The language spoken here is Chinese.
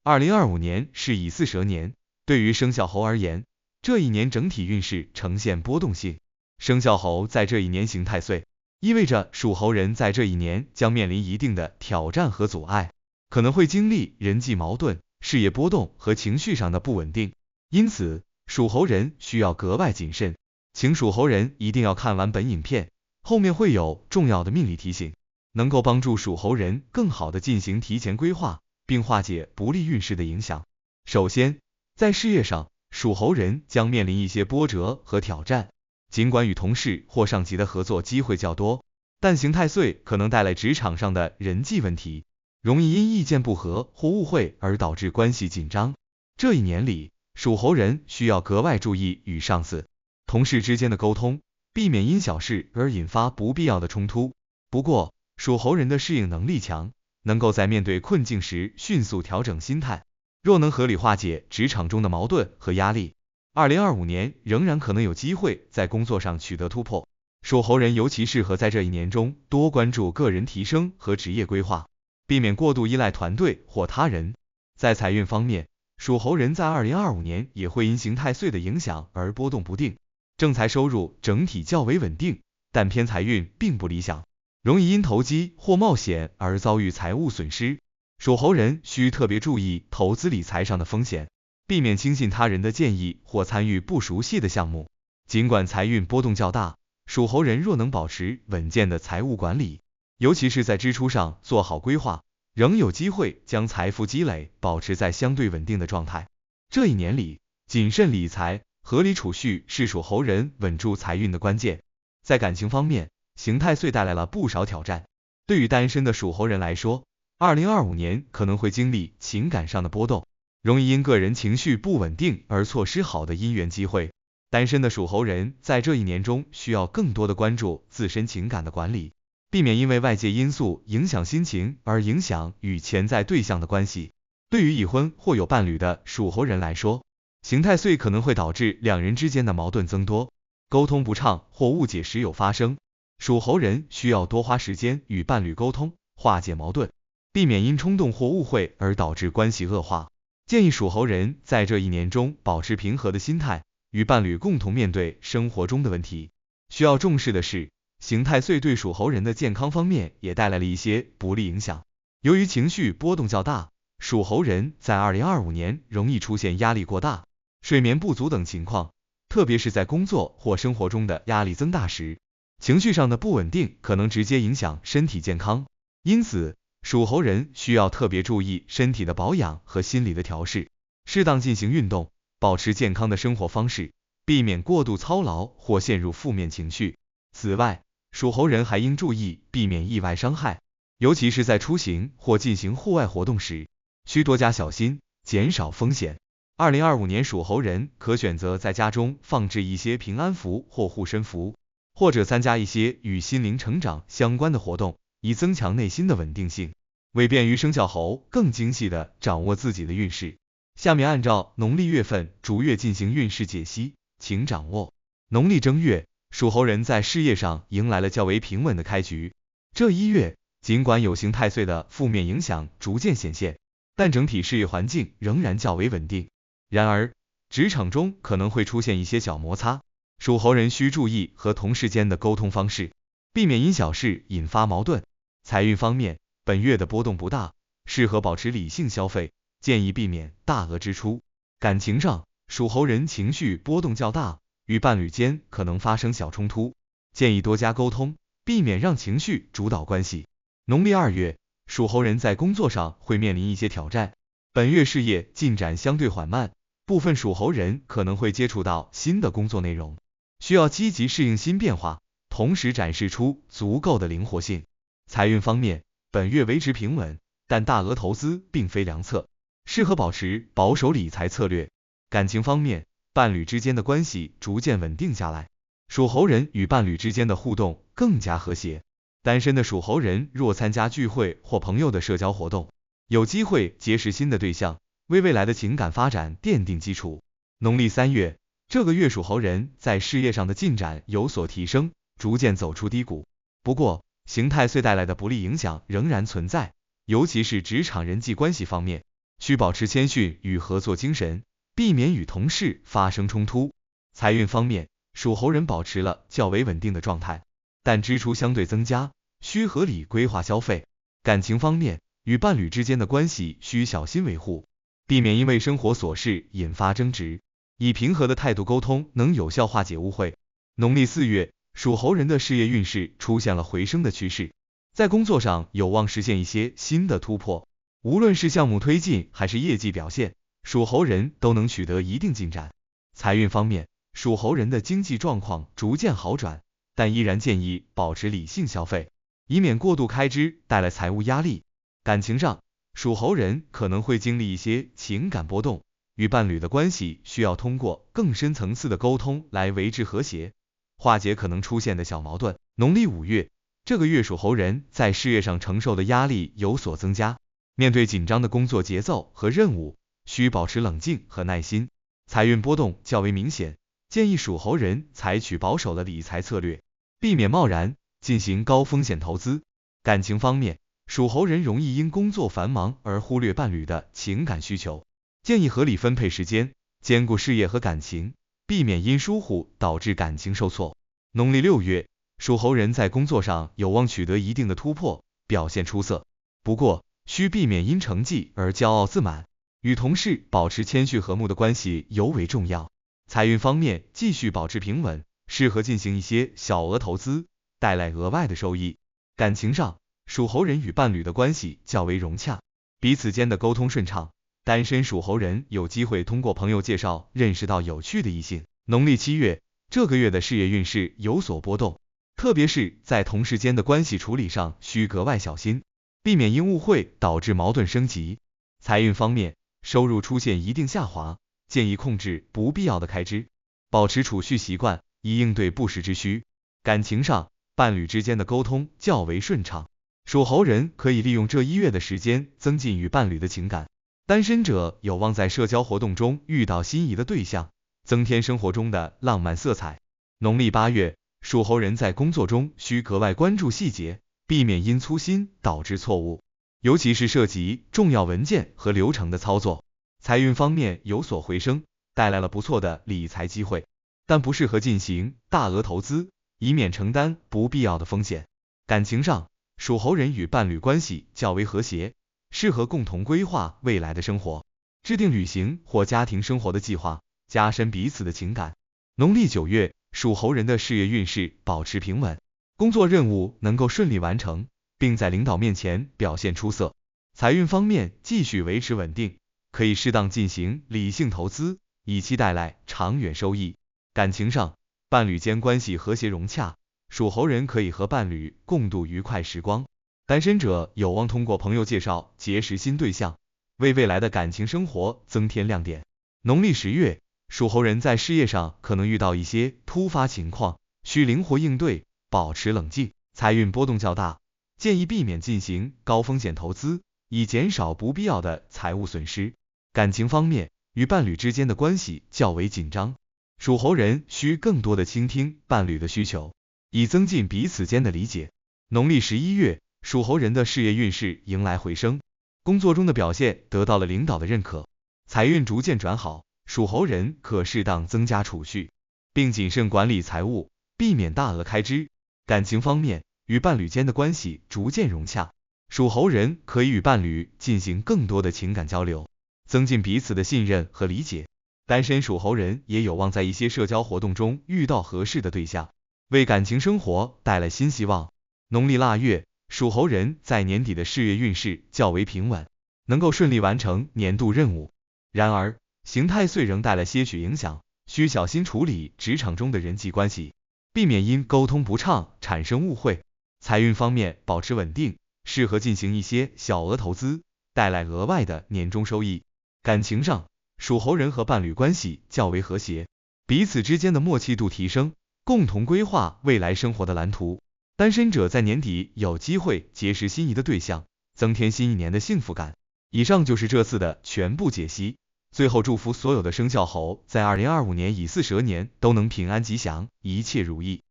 2025年是乙巳蛇年，对于生肖猴而言，这一年整体运势呈现波动性。生肖猴在这一年行太岁，意味着属猴人在这一年将面临一定的挑战和阻碍，可能会经历人际矛盾、事业波动和情绪上的不稳定。因此，属猴人需要格外谨慎，请属猴人一定要看完本影片，后面会有重要的命理提醒，能够帮助属猴人更好的进行提前规划，并化解不利运势的影响。首先，在事业上，属猴人将面临一些波折和挑战，尽管与同事或上级的合作机会较多，但刑太岁可能带来职场上的人际问题，容易因意见不合或误会而导致关系紧张。这一年里，属猴人需要格外注意与上司、同事之间的沟通，避免因小事而引发不必要的冲突。不过，属猴人的适应能力强，能够在面对困境时迅速调整心态。若能合理化解职场中的矛盾和压力，2025年仍然可能有机会在工作上取得突破。属猴人尤其适合在这一年中多关注个人提升和职业规划，避免过度依赖团队或他人。在财运方面，属猴人在2025年也会因刑太岁的影响而波动不定，正财收入整体较为稳定，但偏财运并不理想，容易因投机或冒险而遭遇财务损失。属猴人需特别注意投资理财上的风险，避免轻信他人的建议或参与不熟悉的项目。尽管财运波动较大，属猴人若能保持稳健的财务管理，尤其是在支出上做好规划，仍有机会将财富积累保持在相对稳定的状态。这一年里，谨慎理财、合理储蓄是属猴人稳住财运的关键。在感情方面，刑太岁带来了不少挑战。对于单身的属猴人来说，2025年可能会经历情感上的波动，容易因个人情绪不稳定而错失好的姻缘机会。单身的属猴人在这一年中需要更多的关注自身情感的管理，避免因为外界因素影响心情而影响与潜在对象的关系。对于已婚或有伴侣的属猴人来说，刑太岁可能会导致两人之间的矛盾增多，沟通不畅或误解时有发生。属猴人需要多花时间与伴侣沟通，化解矛盾，避免因冲动或误会而导致关系恶化。建议属猴人在这一年中保持平和的心态，与伴侣共同面对生活中的问题。需要重视的是，刑太岁对属猴人的健康方面也带来了一些不利影响。由于情绪波动较大，属猴人在2025年容易出现压力过大、睡眠不足等情况，特别是在工作或生活中的压力增大时，情绪上的不稳定可能直接影响身体健康。因此，属猴人需要特别注意身体的保养和心理的调试，适当进行运动，保持健康的生活方式，避免过度操劳或陷入负面情绪。此外，属猴人还应注意避免意外伤害，尤其是在出行或进行户外活动时，需多加小心，减少风险。2025年属猴人可选择在家中放置一些平安符或护身符，或者参加一些与心灵成长相关的活动，以增强内心的稳定性，为便于生肖猴更精细地掌握自己的运势。下面按照农历月份逐月进行运势解析，请掌握。农历正月，属猴人在事业上迎来了较为平稳的开局。这一月，尽管有刑太岁的负面影响逐渐显现，但整体事业环境仍然较为稳定。然而，职场中可能会出现一些小摩擦，属猴人需注意和同事间的沟通方式，避免因小事引发矛盾。财运方面，本月的波动不大，适合保持理性消费，建议避免大额支出。感情上，属猴人情绪波动较大，与伴侣间可能发生小冲突，建议多加沟通，避免让情绪主导关系。农历2月，属猴人在工作上会面临一些挑战，本月事业进展相对缓慢，部分属猴人可能会接触到新的工作内容，需要积极适应新变化，同时展示出足够的灵活性。财运方面，本月维持平稳，但大额投资并非良策，适合保持保守理财策略。感情方面，伴侣之间的关系逐渐稳定下来，属猴人与伴侣之间的互动更加和谐。单身的属猴人若参加聚会或朋友的社交活动，有机会结识新的对象，为未来的情感发展奠定基础。农历3月，这个月属猴人在事业上的进展有所提升，逐渐走出低谷。不过，刑太岁带来的不利影响仍然存在，尤其是职场人际关系方面，需保持谦逊与合作精神，避免与同事发生冲突。财运方面，属猴人保持了较为稳定的状态，但支出相对增加，需合理规划消费。感情方面，与伴侣之间的关系需小心维护，避免因为生活琐事引发争执，以平和的态度沟通能有效化解误会。农历4月，属猴人的事业运势出现了回升的趋势，在工作上有望实现一些新的突破，无论是项目推进还是业绩表现，属猴人都能取得一定进展。财运方面，属猴人的经济状况逐渐好转，但依然建议保持理性消费，以免过度开支带来财务压力。感情上，属猴人可能会经历一些情感波动，与伴侣的关系需要通过更深层次的沟通来维持和谐，化解可能出现的小矛盾。农历5月，这个月属猴人在事业上承受的压力有所增加，面对紧张的工作节奏和任务，需保持冷静和耐心。财运波动较为明显，建议属猴人采取保守的理财策略，避免贸然进行高风险投资。感情方面，属猴人容易因工作繁忙而忽略伴侣的情感需求，建议合理分配时间，兼顾事业和感情，避免因疏忽导致感情受挫。农历6月，属猴人在工作上有望取得一定的突破，表现出色，不过需避免因成绩而骄傲自满，与同事保持谦虚和睦的关系尤为重要。财运方面继续保持平稳，适合进行一些小额投资，带来额外的收益。感情上，属猴人与伴侣的关系较为融洽，彼此间的沟通顺畅，单身属猴人有机会通过朋友介绍认识到有趣的异性。农历7月，这个月的事业运势有所波动，特别是在同事间的关系处理上需格外小心，避免因误会导致矛盾升级。财运方面，收入出现一定下滑，建议控制不必要的开支，保持储蓄习惯，以应对不时之需。感情上，伴侣之间的沟通较为顺畅，属猴人可以利用这1月的时间增进与伴侣的情感。单身者有望在社交活动中遇到心仪的对象，增添生活中的浪漫色彩。农历8月，属猴人在工作中需格外关注细节，避免因粗心导致错误，尤其是涉及重要文件和流程的操作。财运方面有所回升，带来了不错的理财机会，但不适合进行大额投资，以免承担不必要的风险。感情上，属猴人与伴侣关系较为和谐，适合共同规划未来的生活，制定旅行或家庭生活的计划，加深彼此的情感。农历9月，属猴人的事业运势保持平稳，工作任务能够顺利完成，并在领导面前表现出色。财运方面继续维持稳定，可以适当进行理性投资，以期带来长远收益。感情上，伴侣间关系和谐融洽，属猴人可以和伴侣共度愉快时光。单身者有望通过朋友介绍结识新对象，为未来的感情生活增添亮点。农历10月，属猴人在事业上可能遇到一些突发情况，需灵活应对，保持冷静。财运波动较大，建议避免进行高风险投资，以减少不必要的财务损失。感情方面，与伴侣之间的关系较为紧张，属猴人需更多的倾听伴侣的需求，以增进彼此间的理解。农历11月，属猴人的事业运势迎来回升，工作中的表现得到了领导的认可，财运逐渐转好，属猴人可适当增加储蓄，并谨慎管理财务，避免大额开支。感情方面，与伴侣间的关系逐渐融洽，属猴人可以与伴侣进行更多的情感交流，增进彼此的信任和理解。单身属猴人也有望在一些社交活动中遇到合适的对象，为感情生活带来新希望。农历腊月，属猴人在年底的事业运势较为平稳，能够顺利完成年度任务。然而，刑太岁仍带来些许影响，需小心处理职场中的人际关系，避免因沟通不畅产生误会。财运方面保持稳定，适合进行一些小额投资，带来额外的年终收益。感情上，属猴人和伴侣关系较为和谐，彼此之间的默契度提升，共同规划未来生活的蓝图。单身者在年底有机会结识心仪的对象，增添新一年的幸福感。以上就是这次的全部解析。最后祝福所有的生肖猴在2025年乙巳蛇年都能平安吉祥，一切如意。